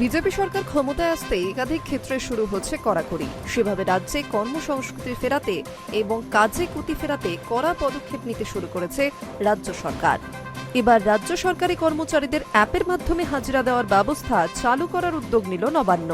BJP সরকার ক্ষমতায় আসতে একাধিক ক্ষেত্রে শুরু হচ্ছে কড়াকড়ি। সেভাবে রাজ্যে কর্মসংস্কৃতি ফেরাতে এবং কাজে গতি ফেরাতে কড়া পদক্ষেপ নিতে শুরু করেছে রাজ্য সরকার। এবার রাজ্য সরকারি কর্মচারীদের অ্যাপের মাধ্যমে হাজিরা দেওয়ার ব্যবস্থা চালু করার উদ্যোগ নিল নবান্ন।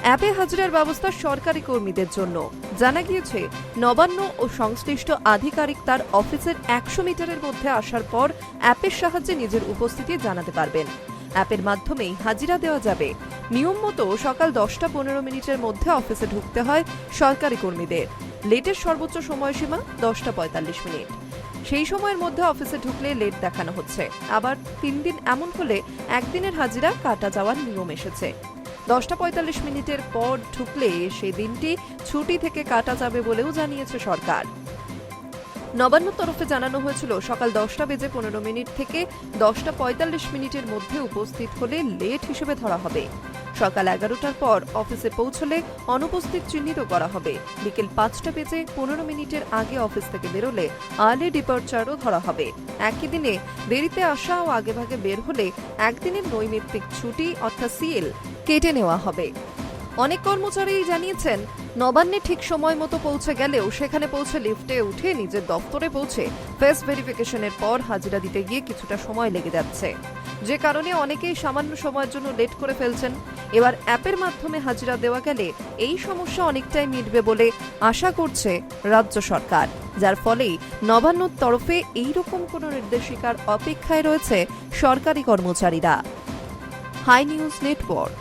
অ্যাপে হাজিরার ব্যবস্থা সরকারি কর্মীদের জন্য। জানা গিয়েছে, নবান্ন ও সংশ্লিষ্ট আধিকারিক তার অফিসের 100 মিটারের মধ্যে আসার পর অ্যাপের সাহায্যে নিজের উপস্থিতি জানাতে পারবেন। অ্যাপের মাধ্যমেই হাজিরা দেওয়া যাবে। নিয়ম মতো সকাল 10:15 মধ্যে অফিসে ঢুকতে হয় সরকারি কর্মীদের। লেটের সর্বোচ্চ সময়সীমা 10:45। সেই সময়ের মধ্যে অফিসে ঢুকলে লেট দেখানো হচ্ছে। আবার 3 দিন এমন হলে একদিনের হাজিরা কাটা যাওয়ার নিয়ম এসেছে। 10:45 পর ঢুকলে সেই দিনটি ছুটি থেকে কাটা যাবে বলেও জানিয়েছে সরকার। নবান্নর তরফে জানানো হয়েছিল, সকাল 10:15 থেকে 10:45 মধ্যে উপস্থিত হলে লেট হিসেবে ধরা হবে। সকাল 11টার পর অফিসে পৌঁছলে অনুপস্থিত চিহ্নিত করা হবে। বিকেল 5:15 আগে অফিস থেকে বেরোলে আর্লি ডিপার্চারও ধরা হবে। একই দিনে দেরিতে আসা ও আগেভাগে বের হলে একদিনের নৈমিত্তিক ছুটি অর্থাৎ সিএল কেটে নেওয়া হবে। অনেক কর্মচারী জানিয়েছেন, নবান্নে ঠিক সময় মতো পৌঁছে গেলেও সেখানে পৌঁছে লিফটে উঠে নিজের দফতরে পৌঁছে ফেস ভেরিফিকেশনের পর হাজিরা দিতে গিয়ে কিছুটা সময় লেগে যাচ্ছে, যে কারণে অনেকেই সামান্য সময়ের জন্য লেট করে ফেলছেন। এবার অ্যাপের মাধ্যমে হাজিরা দেওয়া গেলে এই সমস্যা অনেকটাই মিটবে বলে আশা করছে রাজ্য সরকার, যার ফলেই নবান্নর তরফে এইরকম কোনো নির্দেশিকার অপেক্ষায় রয়েছে সরকারি কর্মচারীরা। Hi news network.